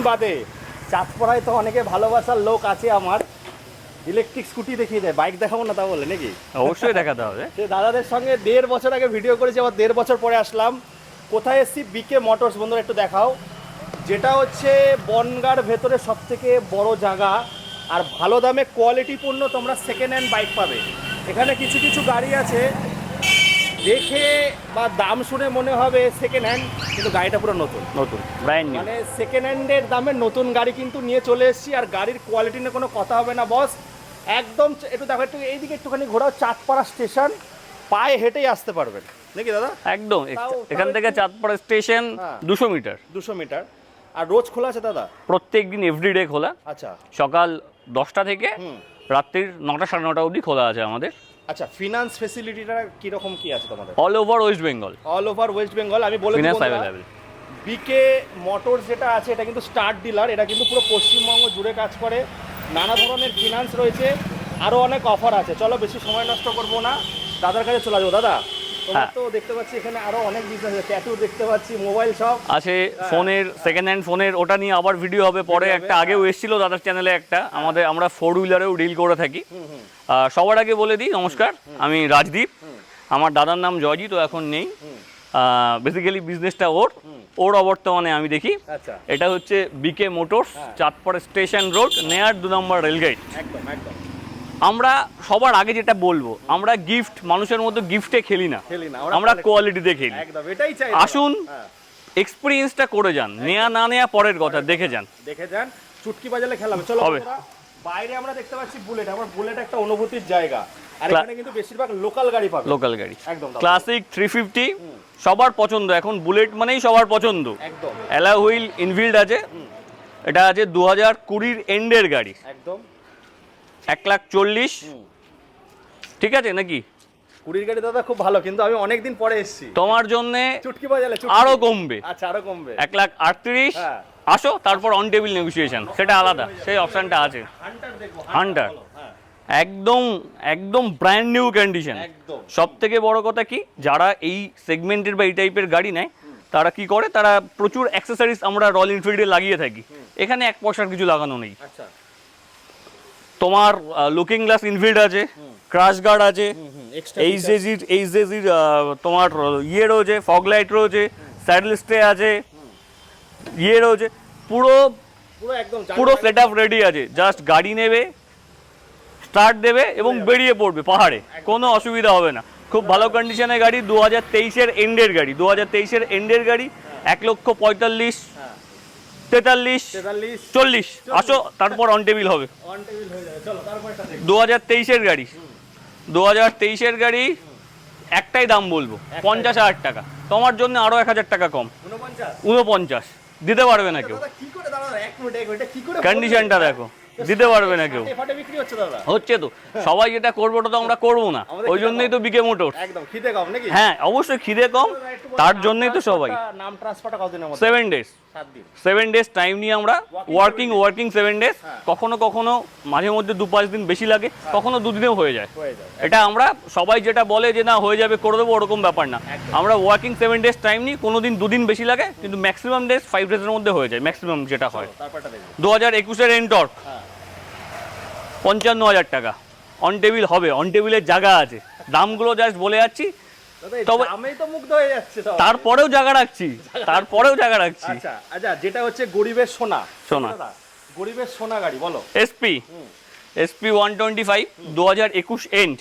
বাদে চাঁদপাড়ায় তো অনেকে ভালোবাসার লোক আছে আমার, ইলেকট্রিক স্কুটি দেখিয়ে দেয়, বাইক দেখাবো না তা বলে নাকি? অবশ্যই দেখাতে হবে। সে দাদাদের সঙ্গে 1.5 বছর আগে ভিডিও করেছি, আবার 1.5 বছর পরে আসলাম। কোথায় এসছি? বিকে মোটরস। বন্ধুরা একটু দেখাও, যেটা হচ্ছে বনগাঁর ভেতরে সব থেকে বড় জায়গা, আর ভালো দামে কোয়ালিটিপূর্ণ তোমরা সেকেন্ড হ্যান্ড বাইক পাবে। এখানে কিছু কিছু গাড়ি আছে দেখে বা দাম শুনে মনে হবে সেকেন্ড হ্যান্ড, কিন্তু গাড়িটা পুরো নতুন নতুন ব্র্যান্ড নিউ। মানে সেকেন্ড হ্যান্ডের দামে নতুন গাড়ি কিন্তু নিয়ে চলে এসেছি। আর গাড়ির কোয়ালিটি নিয়ে কোনো কথা হবে না বস, একদম। একটু দেখো, একটু এইদিকে একটুখানি ঘোরাও, চাঁদপাড়া স্টেশন পায়ে হেঁটেই আসতে পারবেন নাকি দাদা? একদম, এখান থেকে চাঁদপাড়া স্টেশন 200 মিটার। 200 মিটার। আর রোজ খোলা আছে দাদা? প্রত্যেকদিন এভরিডে খোলা। আচ্ছা, সকাল 10টা থেকে রাত্রির 9টা 9:30 অবধি খোলা আছে আমাদের। আচ্ছা, ফিনান্স ফেসিলিটিটা কিরকম কি আছে তোমাদের? All over West Bengal. All over West Bengal. আমি বলে ফিনান্স দিই অ্যাভেলেবল। বিকে মোটরস যেটা আছে এটা কিন্তু স্টার্ট ডিলার, এটা কিন্তু পুরো পশ্চিমবঙ্গ জুড়ে কাজ করে, নানা ধরনের ফিনান্স রয়েছে, আরও অনেক অফার আছে। চলো বেশি সময় নষ্ট করবো না, দাদার কাছে চলে যাবো। দাদা তোমার তো দেখতে পাচ্ছি এখানে আরো অনেক বিজনেস আছে, ট্যাটু দেখতে পাচ্ছি, মোবাইল শপ আছে, ফোনের সেকেন্ড হ্যান্ড ফোনের, ওটা নিয়ে আবার ভিডিও হবে পরে। একটা আগেও এসেছিল দাদার চ্যানেলে একটা, আমরা 4 হুইলারেও ডিল করে থাকি। সবার আগে বলে দিই নমস্কার, আমি রাজদীপ, আমার দাদার নাম জয়জিৎ, তো এখন নেই। বেসিক্যালি বিজনেসটা ওর অবর্তমানে আমি দেখি। এটা হচ্ছে বিকে মোটরস, চাঁদপাড়া স্টেশন রোড, নেয়ার 2 নম্বর রেলগেট। একদম একদম। আমরা সবার আগে যেটা বলবো, আমরা গিফট মানুষের মধ্যে গিফটে খেলি না, আমরা কোয়ালিটিতে খেলি। একদম এটাই চাই। আসুন, এক্সপেরিয়েন্সটা করে যান, নেয়া না নেয়া পরের কথা, দেখে যান চুটকি বাজালে খেলা হবে। চলো বাইরে আমরা দেখতে পাচ্ছি বুলেট, আমার বুলেট একটা অনুভূতির জায়গা। আর এখানে কিন্তু বেশিরভাগ লোকাল গাড়ি পাবে। লোকাল গাড়ি একদম ক্লাসিক 350 সবার পছন্দ, এখন বুলেট মানেই সবার পছন্দ। একদম অ্যালয় হুইল ইনবিল্ড আছে। এটা আছে 2020 এন্ডের গাড়ি, একদম 1,40,000। ঠিক আছে নাকি? 20 গাড়ি দাদা খুব ভালো, কিন্তু আমি অনেকদিন পরে এসেছি, তোমার জন্য চুটকি বাজালে আরো কমবে। আচ্ছা, আরো কমবে 1,38,000। আসো, তারপর অন টেবিল নেগোসিয়েশন, সেটা আলাদা, সেই অপশনটা আছে। হান্টার একদম একদম ব্র্যান্ড নিউ কন্ডিশন। সব থেকে বড় কথা কি, যারা এই সেগমেন্টের বা এই টাইপের গাড়ি নেয় তারা কি করে, তারা প্রচুর অ্যাক্সেসরিজ আমরা রয়্যাল এনফিল্ডে লাগিয়ে থাকি, এখানে 1 পয়সার কিছু লাগানো নেই। তোমার লুকিং গ্লাস ইনফিল্ড আছে, ক্রাশ গার্ড আছে, এইচজেজির তোমার ইয়ে রয়েছে, ফগ লাইট রয়েছে, স্যাডেল স্টে আছে, ইয়ে রয়েছে, পুরো সেট আপ রেডি আছে। জাস্ট গাড়ি নেবে, স্টার্ট দেবে এবং বেরিয়ে পড়বে পাহাড়ে, কোনো অসুবিধা হবে না। খুব ভালো কন্ডিশনের গাড়ি, 2023-এর এন্ডের গাড়ি, 2023-এর এন্ডের গাড়ি, 1,45,000, 43, 40। আসো, তারপর অন টেবিল হবে। 2023-এর গাড়ি, 2023-এর গাড়ি একটাই দাম বলবো, 50,000 টাকা। তোমার জন্য আরো 1,000 টাকা কম, 49 দিতে পারবে না কেউ। কন্ডিশনটা দেখো, দিতে পারবে না কেউ। হচ্ছে তো, সবাই যেটা করবো ওটা তো আমরা করবো না, ওই জন্যই তো বিকে মোটরস। হ্যাঁ অবশ্যই খিদে কম, তার জন্যই তো সবাই। 7 days 7 days টাইম নিয়ে আমরা ওয়ার্কিং 7 days। কখনো কখনো মাঝে মধ্যে 2-5 দিন বেশি লাগে, কখনো 2 দিনেও হয়ে যায়। এটা আমরা সবাই যেটা বলে যে না হয়ে যাবে করে দেবো, ওরকম ব্যাপার না। আমরা ওয়ার্কিং 7 days টাইম নিই, কোনো দিন 2 দিন বেশি লাগে, কিন্তু ম্যাক্সিমাম ডেজ 5 days-এর মধ্যে হয়ে যায়, ম্যাক্সিমাম যেটা হয়। 2021-এর এনটর্ক 55,000 টাকা, অন টেবিল হবে, অন টেবিলের জায়গা আছে। দামগুলো জাস্ট বলে যাচ্ছি, তবে তারপরেও জায়গা রাখছি। আচ্ছা, যেটা হচ্ছে গরিবের সোনা, গরিবের সোনা গাড়ি বলো। SP 125 2021 এন্ড,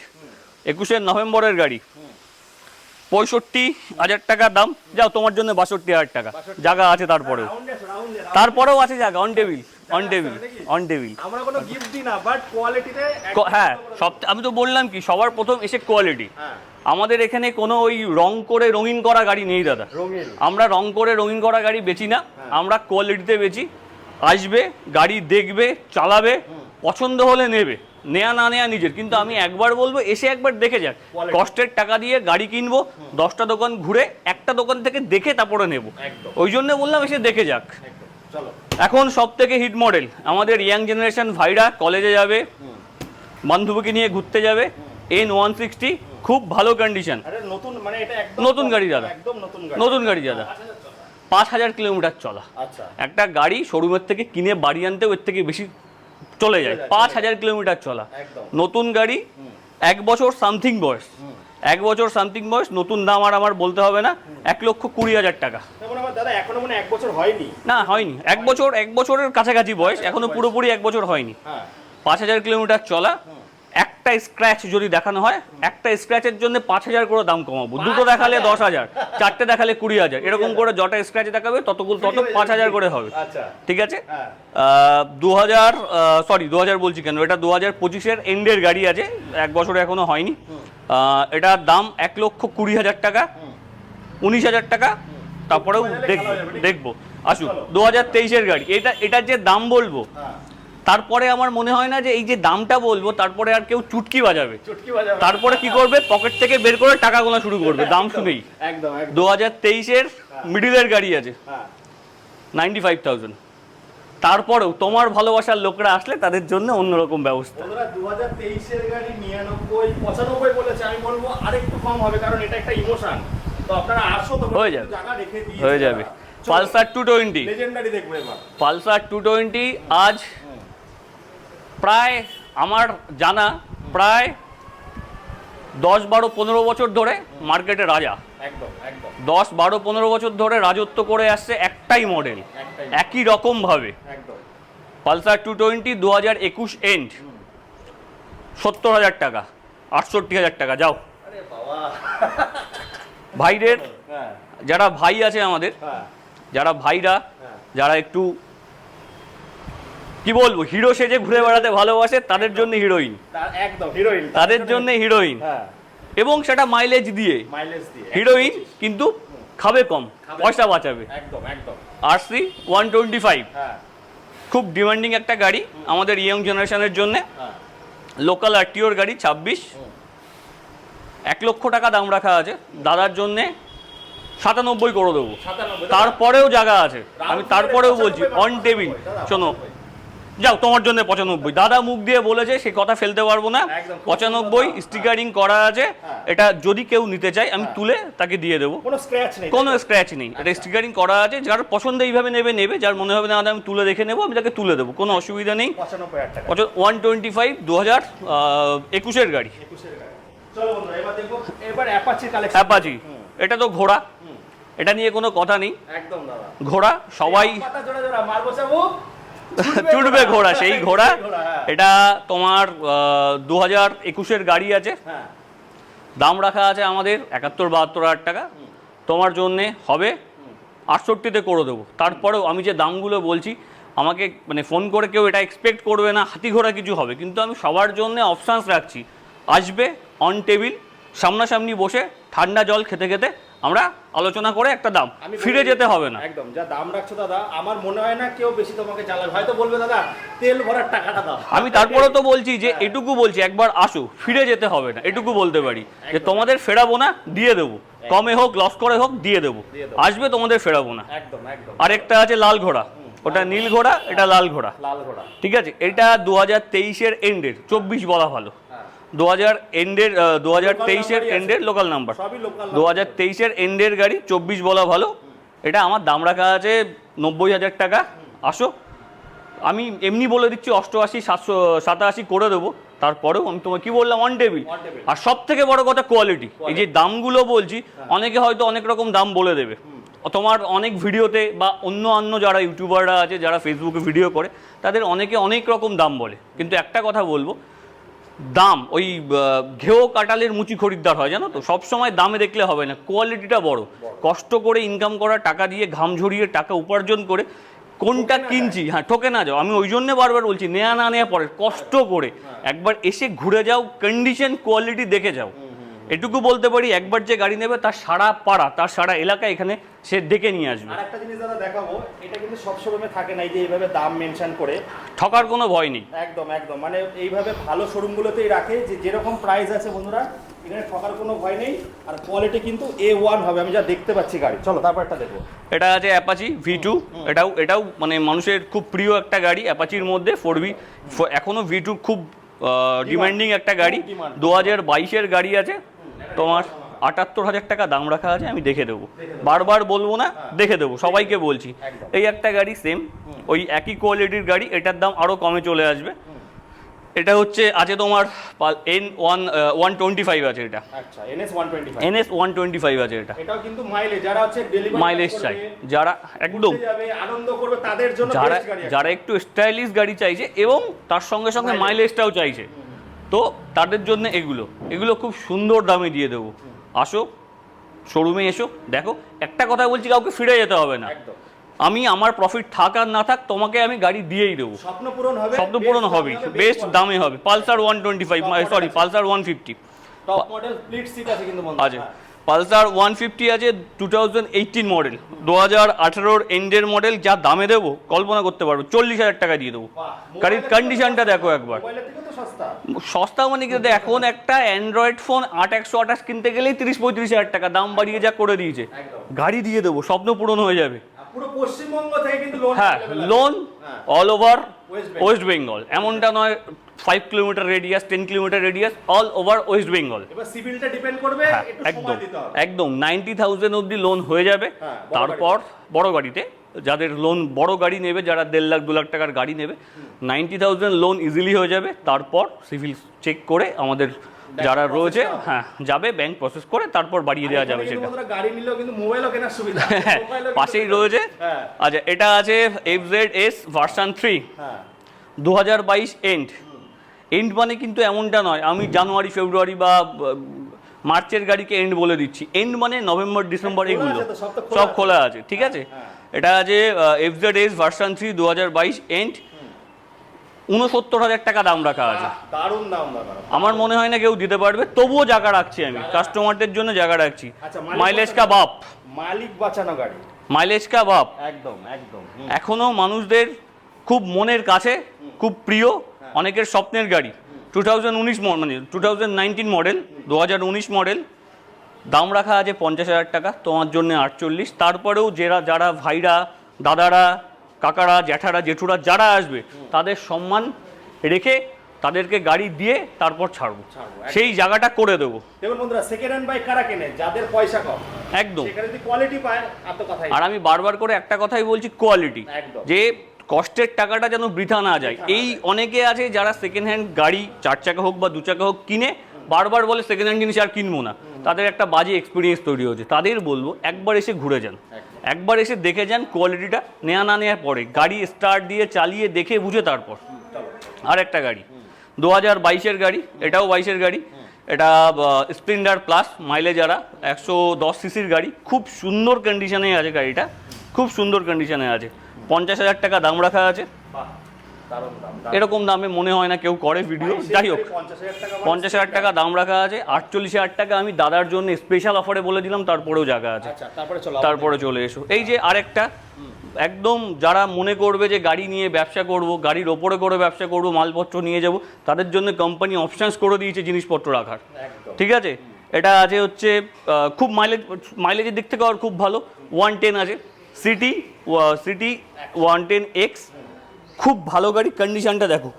21-এর নভেম্বরের গাড়ি, 65,000 টাকা দাম। যাও, তোমার জন্য 62,000 টাকা জায়গা আছে, তারপরেও আছে জায়গা, অন টেবিল। আমরা কোনো গিফট দিই না, বাট কোয়ালিটিতে। হ্যাঁ, আমি তো বললাম কি, সবার প্রথম এসে কোয়ালিটি। আমাদের এখানে কোনো ওই রং করে রঙিন করা গাড়ি নেই দাদা, আমরা রং করে রঙিন করা গাড়ি বেচি না, আমরা কোয়ালিটিতে বেচি। আসবে, গাড়ি দেখবে, চালাবে, পছন্দ হলে নেবে, নেয়া না নেয়া নিজের। কিন্তু আমি একবার বলবো, এসে একবার দেখে যাক। কষ্টের টাকা দিয়ে গাড়ি কিনবো, 10টা দোকান ঘুরে একটা দোকান থেকে দেখে তারপরে নেব, ওই জন্য বললাম এসে দেখে যাক। এখন সব থেকে হিট মডেল আমাদের ইয়াং জেনারেশন ভাইরা কলেজে যাবে, বান্ধবীকে নিয়ে ঘুরতে যাবে, N160, খুব ভালো কন্ডিশন, নতুন গাড়ি দাদা, নতুন গাড়ি দাদা। 5,000 কিলোমিটার চলা। আচ্ছা একটা গাড়ি শোরুমের থেকে কিনে বাড়ি আনতেও এর থেকে বেশি চলে যায়। 5,000 কিলোমিটার চলা একদম। নতুন গাড়ি, 1 বছর সামথিং বয়স, 1 বছর সামথিং বয়স, নতুন দাম আর আমার বলতে হবে না, 1,20,000 টাকা। যেমন আমার দাদা এখনো মনে 1 বছর হয়নি। না হয়নি, 1 বছরের কাছাকাছি বয়স, এখনো পুরোপুরি 1 বছর হয়নি। হ্যাঁ 5,000 কিলোমিটার চলা, একটা স্ক্র্যাচ যদি দেখানো হয়, একটা স্ক্র্যাচের জন্য 5,000 করে দাম কমাবো। দুটো দেখালে 10,000, চারটে দেখালে 20,000, এরকম করে যটা স্ক্র্যাচ দেখাবে তত 5,000 করে হবে। আচ্ছা ঠিক আছে। হ্যাঁ 2000 বলছি কেন, এটা 2025-এর এন্ডের গাড়ি আছে, 1 বছর এখনো হয়নি। এটার দাম 1,20,000 টাকা, 19,000 টাকা, তারপরেও দেখবো আসুক। 2023-এর গাড়ি, এটার যে দাম বলবো, হ্যাঁ তারপরে আমার মনে হয় না যে এই যে দামটা বলবো তারপরে আর কেউ চুটকি বাজাবে। চুটকি বাজাবে। তারপরে কি করবে, পকেট থেকে বের করে টাকা গোনা শুরু করবে দাম শুনেই। একদম একদম। 2023-এর মিডিলের গাড়ি আছে, হ্যাঁ 95,000। তারপরেও তোমার ভালোবাসার লোকরা আসলে তাদের জন্য অন্যরকম ব্যবস্থা। বন্ধুরা 2023-এর গাড়ি 99 95 বলেছে, আমি বলবো আরেকটু কম হবে, কারণ এটা একটা ইমোশন। তো আপনারা আসো, তো হয়ে যাবে, জায়গা রেখে দিয়ে হয়ে যাবে। পালসার 220, লেজেন্ডারি দেখবো এবার। পালসার 220 আজ প্রায় আমার জানা প্রায় 10-12-15 বছর ধরে মার্কেটে রাজা। একদম একদম 10-12-15 বছর ধরে রাজত্ব করে আসছে একটাই মডেল, একই রকম ভাবে। একদম পালসার 220 2021 এন্ড, 70,000 টাকা, 68,000 টাকা। যাও আরে বাবা। ভাইদের, হ্যাঁ যারা ভাই আছে আমাদের, হ্যাঁ যারা ভাইরা, হ্যাঁ। যারা একটু কি বলবো হিরো সেজে ঘুরে বেড়াতে ভালোবাসে, তাদের জন্য হিরোইন, একদম হিরোইন, তাদের জন্য হিরোইন। হ্যাঁ এবং সেটা মাইলেজ দিয়ে মাইলেজ দিয়ে হিরোইন, কিন্তু খাবে কম, পয়সা বাঁচাবে। একদম একদম। RC 125 হ্যাঁ খুব ডিমান্ডিং একটা গাড়ি আমাদের ইয়ং জেনারেশনের জন্য। হ্যাঁ লোকাল আরটিওর গাড়ি 26, 1 লক্ষ টাকা দাম রাখা আছে। দাদার জন্য 97 করে দেবো, 97। তারপরেও জায়গা আছে। আমি তারপরেও বলছি অন টেবিল, শোনো যাও তোমার জন্য 95। দাদা মুখ দিয়ে বলেছে, সে কথা ফেলতে পারবো না। একদম। 95 স্টিকারিং করা আছে। হ্যাঁ। এটা যদি কেউ নিতে চায় আমি তুলে তাকে দিয়ে দেবো, কোনো স্ক্র্যাচ নেই, কোনো স্ক্র্যাচ নেই। এটা স্টিকারিং করা আছে, যার পছন্দ এইভাবে নেবে, যার মনে হবে না দাদা আমি তুলে দেখে নেবো, আমি তাকে তুলে দেবো, কোনো অসুবিধা নেই। 95,000 টাকা 125 2021-এর গাড়ি, 21-এর গাড়ি। চলো বন্ধুরা এবার দেখবো এবার অ্যাপাচি কালেকশন। অ্যাপাচি। এটা তো ঘোড়া, এটা নিয়ে কোনো কথা নেই। একদম দাদা ঘোড়া সবাই পাতা জোড়া জোড়া মার বসাবো, চুটবে ঘোড়া, সেই ঘোড়া। হ্যাঁ। এটা তোমার 2021-এর গাড়ি আছে, হ্যাঁ দাম রাখা আছে আমাদের 71-72 হাজার টাকা। তোমার জন্যে হবে 68-তে করে দেবো। তারপরেও আমি যে দামগুলো বলছি, আমাকে মানে ফোন করে কেউ এটা এক্সপেক্ট করবে না হাতি ঘোড়া কিছু হবে, কিন্তু আমি সবার জন্য অপশানস রাখছি। আসবে অন টেবিল, সামনাসামনি বসে ঠান্ডা জল খেতে খেতে আমরা আলোচনা করে একটা দাম, ফিরে যেতে হবে না। একদম যা দাম রাখছো দাদা, আমার মনে হয় না কেউ বেশি তোমাকে জ্বালাবে। হয়তো বলবে দাদা তেল ভরার টাকাটা দাও। আমি তারপরে তো বলছি যে এটুকু বলছি, একবার আসো, ফিরে যেতে হবে না, এটুকু বলতে পারি যে তোমাদের ফেরাবো না, দিয়ে দেবো, কমে হোক লস করে হোক দিয়ে দেবো। আসবে, তোমাদের ফেরাবো না। একদম একদম। আরেকটা আছে লাল ঘোড়া, ওটা নীল ঘোড়া, এটা লাল ঘোড়া। লাল ঘোড়া ঠিক আছে। এটা 2023-এর এন্ডের, 24 বলা ভালো, 2023-এর এন্ডের লোকাল নাম্বার, সবই লোকাল। 2023-এর এন্ডের গাড়ি, 24 বলা ভালো। এটা আমার দাম রাখা আছে 90,000 টাকা। আসো, আমি এমনি বলে দিচ্ছি 88-87 করে দেবো। তারপরেও আমি তোমাকে কি বললাম, অন টেবিল। আর সব থেকে বড় কথা কোয়ালিটি। এই যে দামগুলো বলছি, অনেকে হয়তো অনেক রকম দাম বলে দেবে, তোমার অনেক ভিডিওতে বা অন্য যারা ইউটিউবাররা আছে, যারা ফেসবুকে ভিডিও করে, তাদের অনেকে অনেক রকম দাম বলে। কিন্তু একটা কথা বলবো, দাম ওই ঘেও কাটালের মুচি খরিদ্দার হয়, জানো তো। সবসময় দামে দেখলে হবে না, কোয়ালিটিটা বড়। কষ্ট করে ইনকাম করা টাকা দিয়ে, ঘাম ঝরিয়ে টাকা উপার্জন করে কোনটা কিনছি, হ্যাঁ ঠকে না যাও। আমি ওই জন্য বারবার বলছি, নেয়া না নেয়া পরে, কষ্ট করে একবার এসে ঘুরে যাও, কন্ডিশন কোয়ালিটি দেখে যাও। এটুকু বলতে পারি, একবার যে গাড়ি নেবে তার সারা পাড়া, তার সারা এলাকা এখানে সে ডেকে নিয়ে আসবে। আর একটা জিনিস দাদা দেখাবো, এটা কিন্তু সব শোরুমে থাকে না, এই যে এইভাবে দাম মেনশন করে। ঠকার কোনো ভয় নেই। একদম একদম, মানে এইভাবে ভালো শোরুমগুলোতেই রাখে যে যেরকম প্রাইস আছে বন্ধুরা, এখানে ঠকার কোনো ভয় নেই। আর কোয়ালিটি কিন্তু A1 হবে, আমি যা দেখতে পাচ্ছি গাড়ি। চলো তারপর একটা দেখবো। এটা আছে অ্যাপাচি V2, এটাও মানে মানুষের খুব প্রিয় একটা গাড়ি। অ্যাপাচির মধ্যে 4V, এখনো V2 খুব ডিমান্ডিং একটা গাড়ি। 2022-এর গাড়ি আছে তোমার, 78,000 টাকা দাম রাখা আছে, আমি দেখে দেবো, বারবার বলবো না, দেখে দেবো, সবাইকে বলছি। এই একটা গাড়ি সেম ওই একই কোয়ালিটির গাড়ি, এটার দাম আরও কমে চলে আসবে। এটা হচ্ছে আছে তোমার N125 আছে, এটা আচ্ছা NS125 NS125 আছে। এটা এটাও কিন্তু মাইলেজ, যারা হচ্ছে ডেলিভারি মাইলেজ চাই, যারা একদম যাবে আনন্দ করবে তাদের জন্য যারা বেস্ট গাড়ি। যারা একটু স্টাইলিশ গাড়ি চাইছে এবং তার সঙ্গে সঙ্গে মাইলেজটাও চাইছে, তো তাদের জন্য এগুলো খুব সুন্দর দামে দিয়ে দেবো। আসো শোরুমে এসো, দেখো। একটা কথা বলছি, কাউকে ফিরে যেতে হবে না। একদম আমি আমার প্রফিট থাক আর না থাক, তোমাকে আমি গাড়ি দিয়েই দেবো। স্বপ্ন পূরণ হবে, স্বপ্ন পূরণ হবে, বেস্ট দামে হবে। Pulsar 125, sorry Pulsar 150 top model split seat আছে কিন্তু বন্ধু। আছে। পালসার 150 আছে 2018 মডেল, 2018 এন্ডের মডেল। যা দামে দেবো কল্পনা করতে পারবো, 40,000 টাকা দিয়ে দেবো। গাড়ির কন্ডিশনটা দেখো একবার। মোবাইলের থেকে তো সস্তা। সস্তা মানে কি, এখন একটা অ্যান্ড্রয়েড ফোন 8/128 কিনতে গেলেই 30-35,000 টাকা দাম বাড়িয়ে যা করে দিয়েছে। গাড়ি দিয়ে দেবো, স্বপ্ন পূরণ হয়ে যাবে। পুরো পশ্চিমবঙ্গ থেকে কিন্তু লোন, হ্যাঁ loan all over West West Bengal, এমনটা নয় 5 kilometre radius, 10 kilometre radius, all over West Bengal. এবার সিভিলটা ডিপেন্ড করবে, একটু সময় দিতে হবে। একদম 90,000 অবধি লোন হয়ে যাবে। তারপর বড় গাড়িতে যাদের লোন, বড় গাড়ি নেবে, যারা 1.5 লাখ 2 লাখ টাকার গাড়ি নেবে, 90,000 লোন ইজিলি হয়ে যাবে। তারপর সিভিল চেক করে আমাদের যারা রয়েছে, হ্যাঁ যাবে, ব্যাংক প্রসেস করে তারপর বাড়িয়ে দেওয়া যাবে সেটা। গাড়ি নিলেও কিন্তু মোবাইলও কেনার সুবিধা পাশেই রয়েছে। আচ্ছা, এটা আছে FZS ভার্সন 3, 2022 এন্ড মানে কিন্তু এমনটা নয় আমি জানুয়ারি ফেব্রুয়ারি বা মার্চের গাড়িকে এন্ড বলে দিচ্ছি। এন্ড মানে নভেম্বর ডিসেম্বর, এগুলো সব খোলা আছে, ঠিক আছে। এটা আছে FZS ভার্সন 3 2022 এন্ড, 69,000 টাকা দাম রাখা আছে। দারুণ দাম দাদা, আমার মনে হয় না কেউ দিতে পারবে, তবুও জায়গা রাখছি আমি, কাস্টমারদের জন্য জায়গা রাখছি। মাইলেজ কা বাপ, মালিক বাঁচানো গাড়ি, মাইলেজ কা বাপ। একদম একদম এখনো মানুষদের খুব মনের কাছে, খুব প্রিয়, অনেকের স্বপ্নের গাড়ি। 2019 মানে 2019 মডেল, 2019 মডেল, দাম রাখা আছে 50,000 টাকা, তোমার জন্য 48। তারপরেও যারা ভাইরা, দাদারা, কাকারা, জ্যাঠারা, জেঠুরা যারা আসবে, তাদের সম্মান রেখে তাদেরকে গাড়ি দিয়ে তারপর ছাড়বো, সেই জায়গাটা করে দেবো। দেখুন বন্ধুরা, সেকেন্ড হ্যান্ড বাইক কারা কেনে? যাদের পয়সা কম, একদম। সেখানে যদি কোয়ালিটি পায়, আর তো কথাই। আর আমি বারবার করে একটা কথাই বলছি, কোয়ালিটি, যে কষ্টের টাকাটা যেন বৃথা না যায়। এই অনেকে আছে যারা সেকেন্ড হ্যান্ড গাড়ি 4 চাকা হোক বা 2 চাকা হোক কিনে বারবার বলে সেকেন্ড হ্যান্ড জিনিস আর কিনবো না, তাদের একটা বাজে এক্সপিরিয়েন্স তৈরি হচ্ছে। তাদের বলবো একবার এসে ঘুরে যান, একবার এসে দেখে যান কোয়ালিটিটা, নেওয়া না নেওয়ার পরে গাড়ি স্টার্ট দিয়ে চালিয়ে দেখে বুঝে তারপর। আর একটা গাড়ি 2022-এর গাড়ি, এটাও 22-এর গাড়ি, এটা স্প্লেন্ডার প্লাস, মাইলেজ যারা 110 সিসির গাড়ি, খুব সুন্দর কন্ডিশনে আছে গাড়িটা, খুব সুন্দর কন্ডিশনে আছে। 50,000 টাকা দাম রাখা আছে। এরকম দামে মনে হয় না কেউ করে ভিডিও, যাই হোক 50,000 টাকা দাম রাখা আছে। 48,000 টাকা আমি দাদার জন্য স্পেশাল অফারে বলে দিলাম, তারপরেও জায়গা আছে, তারপরে চলে এসো। এই যে আরেকটা, একদম যারা মনে করবে যে গাড়ি নিয়ে ব্যবসা করব, গাড়ির ওপরে করে ব্যবসা করব, মালপত্র নিয়ে যাব, তাদের জন্য কোম্পানি অপশানস করে দিয়েছে জিনিসপত্র রাখার, ঠিক আছে। এটা আছে হচ্ছে খুব মাইলেজের দিক থেকে আর খুব ভালো, 110 আছে, সিটি 110X, খুব ভালো গাড়ি। কন্ডিশনটা দেখো,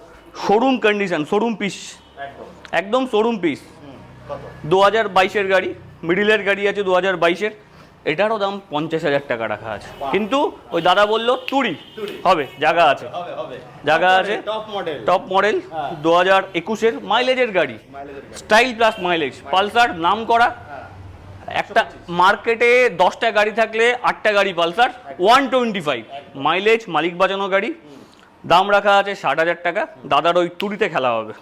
শোরুম কন্ডিশন, শোরুম পিস, একদম শোরুম পিস। 2022-এর গাড়ি, মিডিলের গাড়ি আছে 2022-এর, এটারও দাম 50,000 টাকা রাখা আছে। কিন্তু ওই দাদা বললো তুড়ি হবে, জায়গা আছে, জায়গা আছে। টপ মডেল 2021-এর মাইলেজের গাড়ি, স্টাইল প্লাস মাইলেজ। পালসার নাম করা, একটা মার্কেটে 10টা গাড়ি থাকলে 8টা গাড়ি পালসার, 125 মাইলেজ, মালিক বাজানো গাড়ি, দাম রাখা আছে 60,000 টাকা। দাদার ওই তুড়িতে খেলা হবে।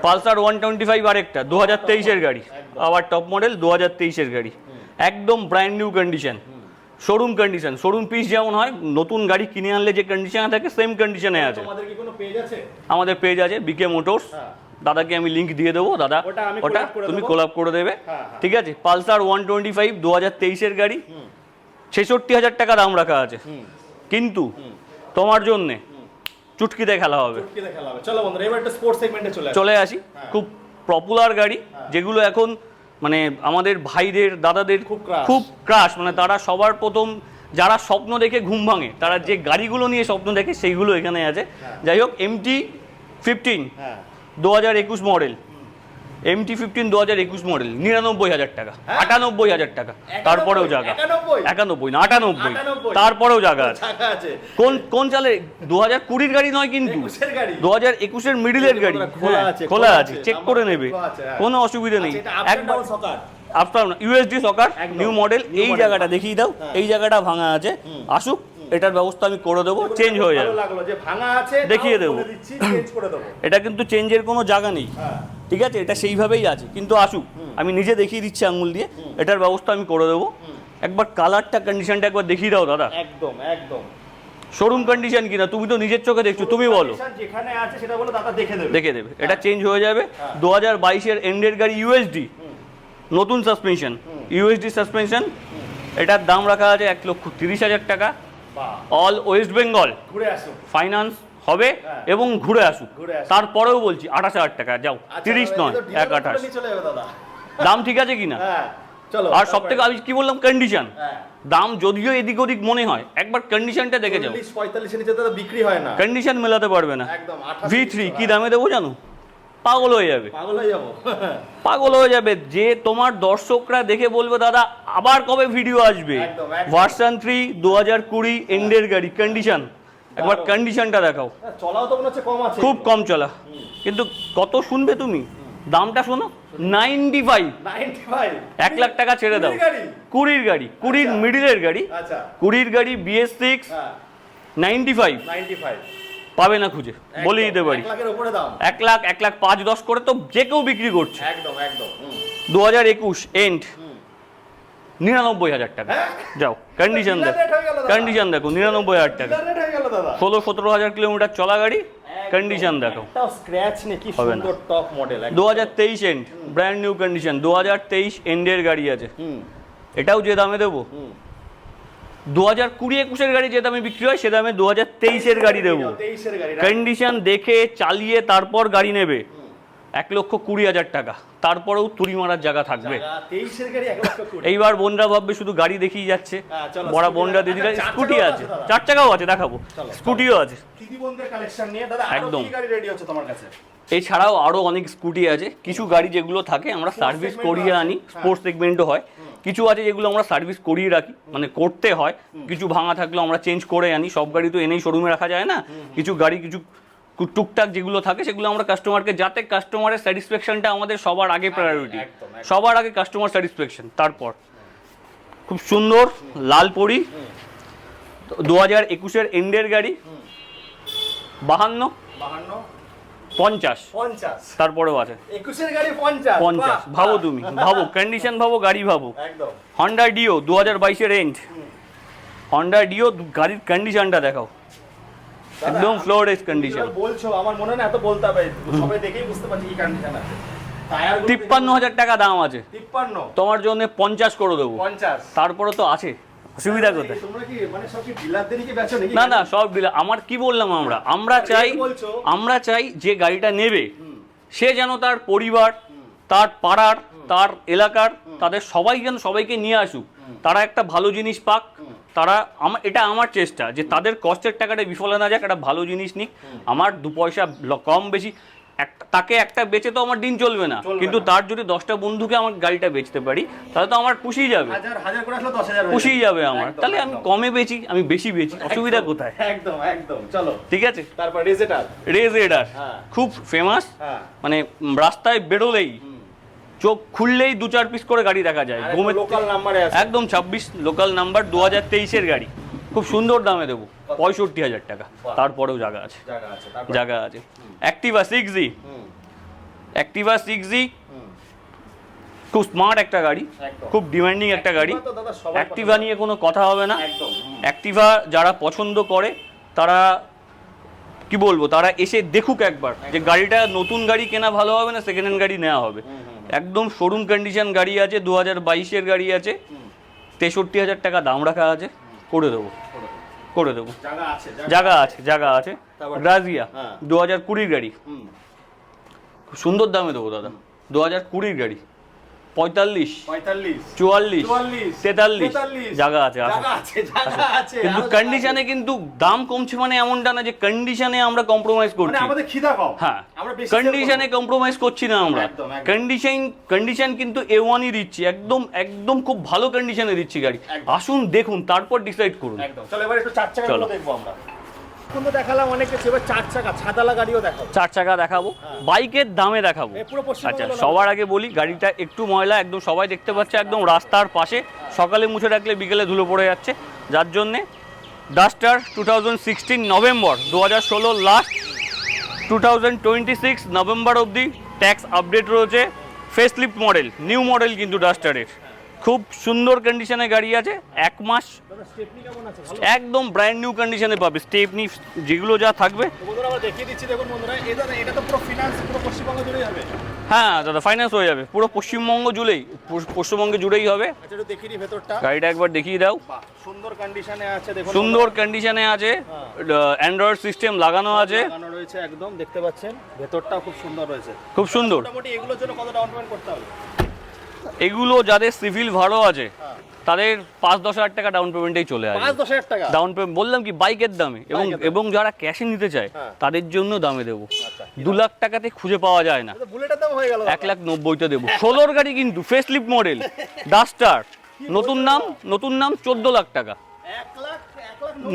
পালসার 125 আরেকটা 2023-এর গাড়ি, আবার টপ মডেল 2023-এর গাড়ি, একদম brand new condition, showroom condition, showroom piece যেমন হয়, নতুন গাড়ি কিনে আনলে যে কন্ডিশনে থাকে সেম কন্ডিশনে আছে। আমাদের পেজ আছে বিকে মোটরস, দাদাকে আমি লিঙ্ক দিয়ে দেবো, দাদা ওটা তুমি কোলাপ করে দেবে, ঠিক আছে। পালসার 125 2023-এর গাড়ি, 66,000 টাকা দাম রাখা আছে। কিন্তু তোমার জন্যে চুটকিতে খেলা হবে। চলো বন্ধুরা, এবার একটা স্পোর্টস সেগমেন্টে চলে আসি। খুব পপুলার গাড়ি, যেগুলো এখন মানে আমাদের ভাইদের, দাদাদের খুব ক্রাশ, মানে তারা সবার প্রথম যারা স্বপ্ন দেখে ঘুম ভাঙে, তারা যে গাড়িগুলো নিয়ে স্বপ্ন দেখে সেইগুলো এখানে আছে। যাই হোক, MT-15 2021 মডেল, MT-15 2021 মডেল 99,000 টাকা, হ্যাঁ? 98,000 টাকা, তারপরেও জায়গা। 91? 91 না 98, 98 তারপরেও জায়গা আছে। জায়গা আছে। কোন চালে 2020 গাড়ি নয় কিন্তু, 21 গাড়ি। 2021 মিডিলের গাড়ি, খোলা হ্যাঁ, আছে, খোলা আছে, চেক নাম্বার করে নেবে, খোলা আছে, হ্যাঁ। কোনো অসুবিধা নেই। আচ্ছা, এটা up and একবার down সকার। আপনার USD সকার একদম। নিউ মডেল, New এই model। জায়গাটা দেখিয়ে দাও, হ্যাঁ। এই জায়গাটা ভাঙা আছে, আসুক, এটার ব্যবস্থা আমি করে দেবো, চেঞ্জ হয়ে যাবে। ভালো লাগলো যে ভাঙা আছে, দেখিয়ে তাও দেবো। বলে দিচ্ছি, চেঞ্জ করে দেবো। এটা কিন্তু চেঞ্জের কোনো জায়গা নেই, হ্যাঁ। ঠিক আছে, এটা সেইভাবেই আছে, কিন্তু আসুক, আমি নিজে দেখিয়ে দিচ্ছি আঙুল দিয়ে, এটার ব্যবস্থা আমি করে দেবো। একবার কালারটা, কন্ডিশনটা একবার দেখিয়ে দাও দাদা, একদম একদম শোরুম কন্ডিশন কিনা, তুমি তো নিজের চোখে দেখছো, তুমি বলো। Condition যেখানে আছে সেটা বলো, দাদা দেখে দেবে। দেখে দেবে, এটা চেঞ্জ হয়ে যাবে। 2022 এন্ডের গাড়ি, USD নতুন সাসপেনশন, USD সাসপেনশন, এটার দাম রাখা আছে 1,30,000 টাকা। বাহ, অল ওয়েস্ট বেঙ্গল ঘুরে আসো। ফাইন্যান্স হবে হ্যাঁ। এবং ঘুরে আসুক। ঘুরে আসুক। তারপরেও বলছি 28,000 টাকা, যাও, আচ্ছা, 30 দাদা, নয়, এটা তো dealer 1,28,000 বলে নিয়ে চলে যাবে দাদা। দাম ঠিক আছে কিনা। হ্যাঁ, চলো। আর সব থেকে আমি কি বললাম, কন্ডিশন, হ্যাঁ। দাম যদিও এদিক ওদিক মনে হয়, একবার কন্ডিশনটা দেখে যাও, 40-45 এর নিচে দাদা বিক্রি হয় না। কন্ডিশন মেলাতে পারবে না। একদম 28 V3 কি দামে দেবো জানো, পাগল হয়ে যাবে, পাগল হয়ে যাবো। পাগল হয়ে যাবে, যে তোমার দর্শকরা দেখে বলবে দাদা আবার কবে ভিডিও আসবে। একদম, একদম। ভার্সন 3 2020 এন্ডের গাড়ি, কন্ডিশন, একবার কন্ডিশনটা দেখাও, চলাও তো মনে হচ্ছে কম আছে। খুব কম চলা, কিন্তু কত শুনবে তুমি, দামটা শোনো, 95, 95 1 লাখ টাকা ছেড়ে দাও। 20 গাড়ি? 20 গাড়ি, 20 আচ্ছা। মিডিলের গাড়ি, আচ্ছা, 20 গাড়ি BS6 হ্যাঁ, 95 95 পাবে না খুঁজে, বলে দিতে পারি। 1 লাখের উপরে দাম। 1 লাখ, 1 লাখ 5-10 করে তো যে কেউ বিক্রি করছে। একদম একদম। 2021 এন্ড 99,000 টাকা, হ্যাঁ? যাও, কন্ডিশন Dealer দেখো, rate হয়ে গেল দাদা। কন্ডিশন দেখো, 99,000 টাকা, ডিলার রেট হয়ে গেল দাদা। 16-17 কিলোমিটার চলা গাড়ি, কন্ডিশন দেখো। একটাও স্ক্র্যাচ নেই, কি হবে না। সুন্দর top model. 2023 end, brand new condition, 2023 এন্ডের গাড়ি আছে, এটাও যে দামে দেবো, 2020-21 এর গাড়ি যে দামে বিক্রি হয় সে দামে 2023 এর গাড়ি দেবো। 23 এর গাড়ি। কন্ডিশন দেখে চালিয়ে তারপর গাড়ি নেবে, 1,20,000 টাকা, তারপরেও তুড়ি মারার জায়গা থাকবে। 23 এর গাড়ি 1 লক্ষ 20। এইবার বোনরা ভাববে শুধু গাড়ি দেখিয়ে যাচ্ছে, হ্যাঁ, চলো, বড় scooty বোনরা আছে। দিদিরা, আচ্ছা, স্কুটি চার আছে, চাকাও আছে দাদা। 4 চাকাও আছে, দেখাবো, চলো, স্কুটিও আছে। দিদিবন্ধের কালেকশন নিয়ে দাদা, আরো একদম। কি গাড়ি রেডি হচ্ছে তোমার কাছে? এছাড়াও আরো অনেক স্কুটি আছে, কিছু গাড়ি যেগুলো থাকে আমরা সার্ভিস segment করিয়ে আছে। আনি, হ্যাঁ। স্পোর্টস সেগমেন্টও হয়, কিছু আছে যেগুলো আমরা সার্ভিস করিয়ে রাখি, মানে করতে হয়, কিছু ভাঙা থাকলেও আমরা চেঞ্জ করে আনি, সব গাড়ি তো এনেই শোরুমে রাখা যায় না, কিছু গাড়ি কিছু টুকটাক যেগুলো থাকে সেগুলো আমরা কাস্টমারকে, যাতে কাস্টমারের স্যাটিসফ্যাকশনটা আমাদের সবার আগে প্রায়োরিটি, একদম, একদম। সবার আগে কাস্টমার স্যাটিসফ্যাকশন, তারপর খুব সুন্দর লাল পরি 2021 এর এন্ডের গাড়ি, 52, 52 50, 50 তারপরেও আছে 21 এর গাড়ি 50। 50, বাহ, ভাবো বাহ। তুমি, ভাবো কন্ডিশন, ভাবো গাড়ি, ভাবো। একদম। হন্ডা ডিও 2022 এর এন্ড, হন্ডা ডিও গাড়ির কন্ডিশনটা দেখাও, দাদা, একদম আমি- ফ্লোরেস তুমি কন্ডিশন। যেভাবে বলছো আমার মনে হয় না এত বলতে হবে, সবাই দেখেই বুঝতে পারছি কি কন্ডিশন আছে। টায়ার 53,000 টাকা দাম আছে, 53 তোমার জন্য 50 করে দেবো, 50। তারপরে তো আছে, অসুবিধা কোথায়। তোমরা কি মানে সব কি ডিলারদেরই কি বেচো নাকি? না না, সব ডিলার, আমার কি বললাম, আমরা চাই, বলছো। আমরা চাই যে গাড়িটা নেবে সে যেন তার পরিবার, তার পাড়ার, তার এলাকার, তাদের সবাই যেন সবাইকে নিয়ে আসুক, তারা একটা ভালো জিনিস পাক, তারা এটা আমার চেষ্টা যে তাদের কষ্টের টাকাটা বিফলে না যাক, একটা ভালো জিনিস নিক, আমার 2 পয়সা কম বেশি তাকে একটা বেচে তো আমার দিন চলবে না, কিন্তু তার যদি 10টা বন্ধুকে আমার গাড়িটা বেচতে পারি তাহলে তো আমার খুশি যাবে, হাজার হাজার করে আসলে 10,000 হয়ে খুশি যাবে আমার, একদম, তাহলে আমি একদম। কমে বেচি, আমি বেশি বেচি, অসুবিধা কোথায়। একদম একদম। চলো ঠিক আছে, তারপর রেজেটার। রেজ রেডার হ্যাঁ। খুব ফেমাস, হ্যাঁ। মানে রাস্তায় বেরোলেই চোখ খুললেই 2-4 পিস করে গাড়ি দেখা যায়, লোকাল নাম্বারে আছে। একদম 26 লোকাল নাম্বার, 2023 এর গাড়ি, খুব সুন্দর দামে দেবো, 65,000 টাকা, তারপরেও জায়গা আছে, জায়গা আছে। তারপর জায়গা আছে। অ্যাক্টিভা 6G, অ্যাক্টিভা 6G খুব স্মার্ট একটা গাড়ি, একদম। খুব ডিমান্ডিং একটা গাড়ি, Activa তো দাদা সবাই অ্যাক্টিভা নিয়ে কোনো কথা হবে না। একদম। অ্যাক্টিভা যারা পছন্দ করে তারা কি বলবো, তারা এসে দেখুক একবার যে গাড়িটা নতুন গাড়ি কেনা ভালো হবে না সেকেন্ড হ্যান্ড গাড়ি নেওয়া হবে, একদম শোরুম কন্ডিশন গাড়ি আছে, 2022 এর গাড়ি আছে, 63,000 টাকা দাম রাখা আছে, করে দেবো, করে দেবো, জায়গা আছে। জায়গা আছে, জায়গা আছে। তারপর? গ্রাজিয়া হ্যাঁ। 2020 গাড়ি, খুব সুন্দর দামে দেবো দাদা, 2020 গাড়ি, 45, 45, 44, 44, 43 জায়গা আছে। জায়গা আছে। কিন্তু কন্ডিশনে কিন্তু দাম কমছে মানে এমনটা না যে কন্ডিশনে আমরা কম্প্রোমাইজ মানে করছি। আমাদের খিদা কম। হ্যাঁ, আমরা বেশি কন্ডিশনে কম্প্রোমাইজ করছি না আমরা। একদম, একদম। কন্ডিশন কিন্তু A1ই দিচ্ছি, একদম খুব ভালো কন্ডিশনে দিচ্ছি গাড়ি। একদম। আসুন দেখুন, তারপর ডিসাইড করুন। একদম। চলো এবার একটু চার চাকাগুলো দেখবো আমরা। এখন তো দেখালাম অনেক কিছু, এবার চার চাকা ছাদালা গাড়িও দেখাবো। 4 চাকা দেখাবো, বাইকের দামে দেখাবো। পুরো আচ্ছা, পশ্চিমবঙ্গ সবার আগে বলি গাড়িটা একটু ময়লা, একদম সবাই দেখতে পাচ্ছে, একদম রাস্তার পাশে। সকালে মুছে রাখলে বিকেলে ধুলো পড়ে যাচ্ছে, যার জন্যে ডাস্টার 2016 নভেম্বর, 2016 লাস্ট, 2026 নভেম্বর অবধি ট্যাক্স আপডেট রয়েছে। ফেসলিফট মডেল, নিউ মডেল কিন্তু ডাস্টারের। খুব সুন্দর কন্ডিশনে গাড়ি আছে, 1 মাস স্টেপনি কেমন আছে? ভালো। একদম ব্র্যান্ড নিউ কন্ডিশনে পাবে। স্টেপনি যেগুলো যা থাকবে, তো বন্ধুরা আমরা দেখিয়ে দিচ্ছি, দেখুন বন্ধুরা, এটা তো পুরো ফিনান্স, পুরো পশ্চিমবঙ্গ জুড়েই হবে। হ্যাঁ দাদা, ফাইন্যান্স হয়ে যাবে পুরো পশ্চিমবঙ্গে জুড়েই হবে। আচ্ছা, একটু দেখিয়ে দিই ভেতরটা। গাড়িটা একবার দেখিয়ে দাও। বাহ, সুন্দর কন্ডিশনে আছে, দেখুন। সুন্দর কন্ডিশনে আছে, অ্যান্ড্রয়েড সিস্টেম লাগানো আছে, লাগানো রয়েছে, একদম দেখতে পাচ্ছেন। ভেতরটাও খুব সুন্দর রয়েছে। খুব সুন্দর। মোটামুটি এগুলোর জন্য কত ডাউন পেমেন্ট করতে হবে? এগুলো যাদের সিভিল ভালো আছে তাদের 5-10 হাজার টাকা ডাউন পেমেন্টেই চলে আসবে। 5-10 হাজার টাকা ডাউন পেমেন্ট বললাম কি বাইকের দামে, এবং যারা ক্যাশে নিতে চায় হ্যাঁ। তাদের জন্য দামে দেবো। আচ্ছা, 2 লাখ টাকাতে খুঁজে পাওয়া যায় না, এটা তো বুলেটের দাম হয়ে গেল। 1,90,000 দেবো। 16 গাড়ি কিন্তু ফেসলিফট মডেল ডাস্টার, নতুন নাম 14 লাখ টাকা।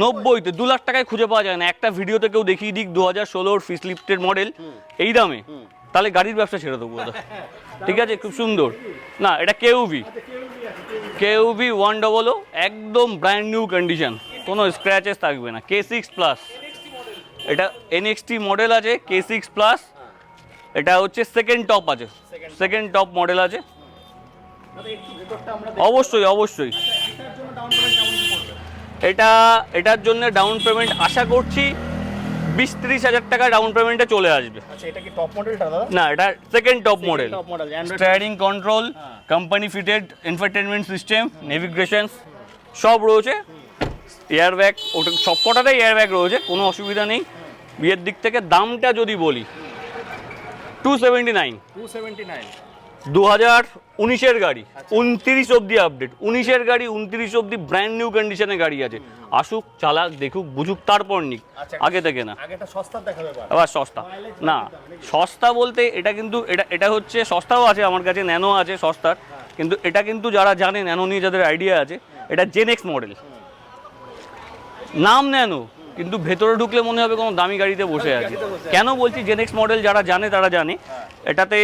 90-তে 2 লাখ টাকায় খুঁজে পাওয়া যায় না। একটা ভিডিওতে কেউ দেখিয়ে দিক 2016 ফেসলিফটের মডেল এই দামে, তাহলে গাড়ির ব্যবসা ছেড়ে দেবো দাদা। ঠিক আছে, খুব সুন্দর। না, এটা কেউভি 100, একদম ব্র্যান্ড নিউ কন্ডিশন, কোনো স্ক্র্যাচেস থাকবে না। K6 প্লাস, এটা NXT মডেল আছে। K6 প্লাস, এটা হচ্ছে সেকেন্ড টপ আছে, সেকেন্ড টপ মডেল আছে। অবশ্যই। এটার জন্য ডাউন পেমেন্ট আশা করছি 20-30 হাজার টাকা ডাউন পেমেন্টে চলে আসবে। আচ্ছা, এটা কি টপ মডেলটা দাদা? না, এটা second top model. Top model, Android steering control, company fitted infotainment system, navigation সব রয়েছে। এয়ার ব্যাগ, ওটা সবকটাতেই এয়ার ব্যাগ রয়েছে, কোনো অসুবিধা নেই। বিয়ের দিক থেকে দামটা যদি বলি 279, 279। 2019-এর গাড়ি, 29 অবধি আপডেট। 19-এর গাড়ি 29 অবধি ব্র্যান্ড নিউ কন্ডিশনে গাড়ি আছে। আসুক, চালাক, দেখুক, বুঝুক, তারপর নিক, আচ্ছা, আগে থেকে না। আগেটা সস্তা দেখাবে এবার। আবার সস্তা না, সস্তা বলতে এটা কিন্তু এটা হচ্ছে সস্তাও আছে আমার কাছে, ন্যানো আছে সস্তার। কিন্তু এটা কিন্তু যারা জানে, ন্যানো নিয়ে যাদের আইডিয়া আছে, এটা জেনএক্স মডেল, নাম ন্যানো, কিন্তু ভেতরে ঢুকলে মনে হবে কোনো দামি গাড়িতে বসে আছে। কেন বলছি জেনএক্স মডেল, যারা জানে তারা জানে। এটাতে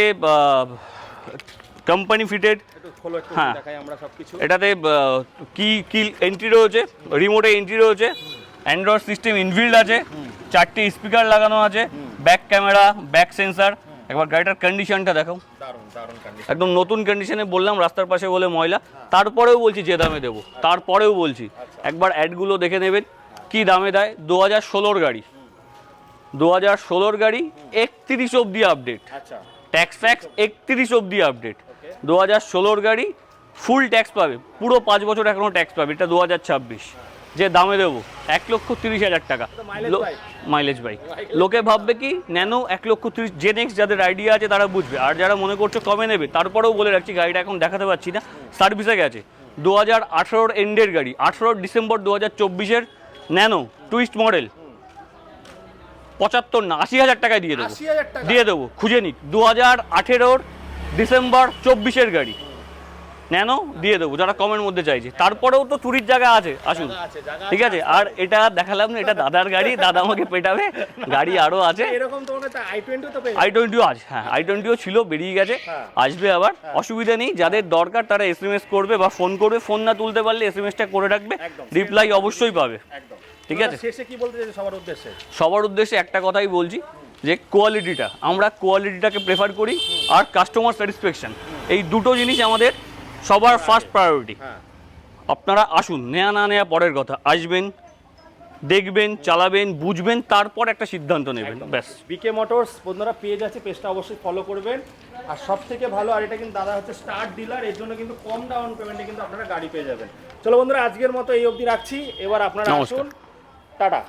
কোম্পানি ফিটেড, হ্যাঁ, এটাতে কি এন্ট্রি রয়েছে, রিমোটে এন্ট্রি রয়েছে, অ্যান্ড্রয়েড সিস্টেম ইনবিল্ড আছে, 4টি স্পিকার লাগানো আছে, ব্যাক ক্যামেরা, ব্যাক সেন্সার। একবার গাড়িটার কন্ডিশনটা দেখো, একদম নতুন কন্ডিশনে। বললাম রাস্তার পাশে বলে ময়লা, তারপরেও বলছি যে দামে দেবো, তারপরেও বলছি একবার অ্যাডগুলো দেখে নেবেন কি দামে দেয়। 2016-র গাড়ি, 2016-র গাড়ি, 31 অবধি আপডেট, ট্যাক্স 31 অবধি আপডেট। 2016-র গাড়ি, ফুল ট্যাক্স পাবে, পুরো 5 বছর এখনো ট্যাক্স পাবে। এটা 2026, যে দামে দেবো 1,30,000 টাকা মাইলেজ বাইক। লোকে ভাববে কি ন্যানো 1,30,000, জেনএক্স যাদের আইডিয়া আছে তারা বুঝবে। আর যারা মনে করছে কমে নেবে, তারপরেও বলে রাখছি গাড়িটা এখন দেখাতে পাচ্ছি না, সার্ভিসে গেছে। 2018-র এন্ডের গাড়ি, 18 ডিসেম্বর 2024-এর ন্যানো টুইস্ট মডেল, 75 না 80,000 টাকায় দিয়ে দেবো, খুঁজে নিক। 2018-র ডিসেম্বর 24-এর গাড়ি ন্যানো দিয়ে দেবো, যারা কমের মধ্যে চাইছে। তারপরেও তো চুরির জায়গা আছে, আসুন। ঠিক আছে, আর এটা দেখালাম না, এটা দাদার গাড়ি, দাদা আমাকে পেটাবে। গাড়ি আরো আছে, i20 আছে, হ্যাঁ i20 ছিল, বেরিয়ে গেছে, আসবে আবার। অসুবিধা নেই, যাদের দরকার তারা SMS করবে বা ফোন করবে। ফোন না তুলতে পারলে SMS-টা করে রাখবে, রিপ্লাই অবশ্যই পাবে। ঠিক আছে, শেষে কি বলতে চাই সবার উদ্দেশ্যে একটা কথাই বলছি, যে আমরা কোয়ালিটিটাকে প্রেফার করি, আর কাস্টমার স্যাটিসফ্যাকশন, এই দুটো জিনিস আমাদের সবার ফার্স্ট প্রায়োরিটি। আপনারা আসুন, নেয়া না নেয়া পরের কথা, আসবেন, দেখবেন, চালাবেন, বুঝবেন, তারপর একটা সিদ্ধান্ত নেবেন, ব্যাস। বিকে মোটরস বন্ধুরা পেজ আছে, পেজটা অবশ্যই ফলো করবেন। আর সব থেকে ভালো, আর এটা কিন্তু দাদা হচ্ছে স্টার ডিলার, এর জন্য কিন্তু কম ডাউন পেমেন্টে কিন্তু আপনারা গাড়ি পেয়ে যাবেন। চলো বন্ধুরা, আজকের মতো এই অবধি রাখছি। এবার আপনারা আসুন, টাটা।